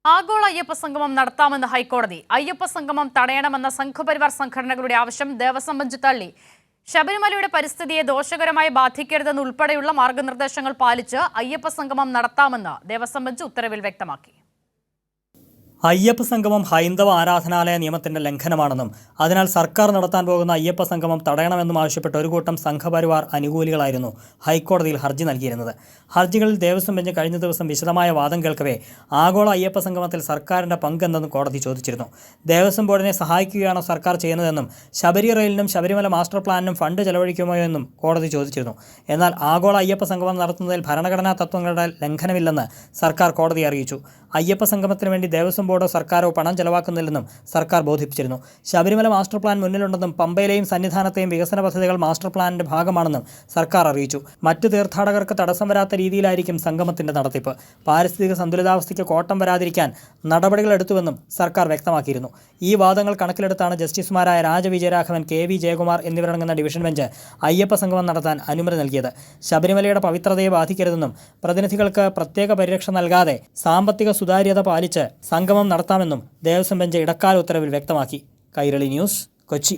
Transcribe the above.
ആഗോള അയ്യപ്പ സംഗമം നടത്താമെന്ന് ഹൈക്കോടതി. അയ്യപ്പ സംഗമം തടയണമെന്ന സംഘപരിവാർ സംഘടനകളുടെ ആവശ്യം ദേവസ്വം ബെഞ്ച് തള്ളി. ശബരിമലയുടെ പരിസ്ഥിതിയെ ദോഷകരമായി ബാധിക്കരുതെന്നുൾപ്പെടെയുള്ള മാർഗനിർദ്ദേശങ്ങൾ പാലിച്ച് അയ്യപ്പ സംഗമം നടത്താമെന്ന് ദേവസ്വം ബെഞ്ച് ഉത്തരവിൽ വ്യക്തമാക്കി. അയ്യപ്പ സംഗമം ഹൈന്ദവ ആരാധനാലയ നിയമത്തിന്റെ ലംഘനമാണെന്നും അതിനാൽ സർക്കാർ നടത്താൻ പോകുന്ന അയ്യപ്പ സംഗമം തടയണമെന്നും ആവശ്യപ്പെട്ട് ഒരു കൂട്ടം സംഘപരിവാർ അനുകൂലികളായിരുന്നു ഹൈക്കോടതിയിൽ ഹർജി നൽകിയിരുന്നത്. ഹർജികളിൽ ദേവസ്വം ബെഞ്ച് കഴിഞ്ഞ ദിവസം വിശദമായ വാദം കേൾക്കവേ ആഗോള അയ്യപ്പ സംഗമത്തിൽ സർക്കാരിന്റെ പങ്കെന്തെന്ന് കോടതി ചോദിച്ചിരുന്നു. ദേവസ്വം ബോർഡിനെ സഹായിക്കുകയാണോ സർക്കാർ ചെയ്യുന്നതെന്നും ശബരി റെയിലിനും ശബരിമല മാസ്റ്റർ പ്ലാനിനും ഫണ്ട് ചെലവഴിക്കുമോ എന്നും കോടതി ചോദിച്ചിരുന്നു. എന്നാൽ ആഗോള അയ്യപ്പ സംഗമം നടത്തുന്നതിൽ ഭരണഘടനാ തത്വങ്ങളുടെ ലംഘനമില്ലെന്ന് സർക്കാർ കോടതിയെ അറിയിച്ചു. അയ്യപ്പ സംഗമത്തിന് വേണ്ടി ദേവസ്വം ബോർഡോ സർക്കാരോ പണം ചെലവാക്കുന്നില്ലെന്നും സർക്കാർ ബോധിപ്പിച്ചിരുന്നു. ശബരിമല മാസ്റ്റർ പ്ലാൻ മുന്നിലുണ്ടെന്നും പമ്പയിലെയും സന്നിധാനത്തെയും വികസന പദ്ധതികൾ മാസ്റ്റർ പ്ലാനിന്റെ ഭാഗമാണെന്നും സർക്കാർ അറിയിച്ചു. മറ്റ് തീർത്ഥാടകർക്ക് തടസ്സം വരാത്ത രീതിയിലായിരിക്കും സംഗമത്തിന്റെ നടത്തിപ്പ്. പാരിസ്ഥിതിക സന്തുലിതാവസ്ഥയ്ക്ക് കോട്ടം വരാതിരിക്കാൻ നടപടികൾ എടുത്തുവെന്നും സർക്കാർ വ്യക്തമാക്കിയിരുന്നു. ഈ വാദങ്ങൾ കണക്കിലെടുത്താണ് ജസ്റ്റിസുമാരായ രാജവിജയരാഘവൻ, KV ജയകുമാർ എന്നിവരടങ്ങുന്ന ഡിവിഷൻ ബെഞ്ച് അയ്യപ്പ സംഗമം നടത്താൻ അനുമതി നൽകിയത്. ശബരിമലയുടെ പവിത്രതയെ ബാധിക്കരുതെന്നും പ്രതിനിധികൾക്ക് പ്രത്യേക പരിരക്ഷ നൽകാതെ സാമ്പത്തിക സുതാര്യത പാലിച്ച് സംഗമം നടത്താമെന്നും ദേവസ്വം ബെഞ്ച് ഇടക്കാല ഉത്തരവിൽ വ്യക്തമാക്കി. കൈരളി ന്യൂസ്, കൊച്ചി.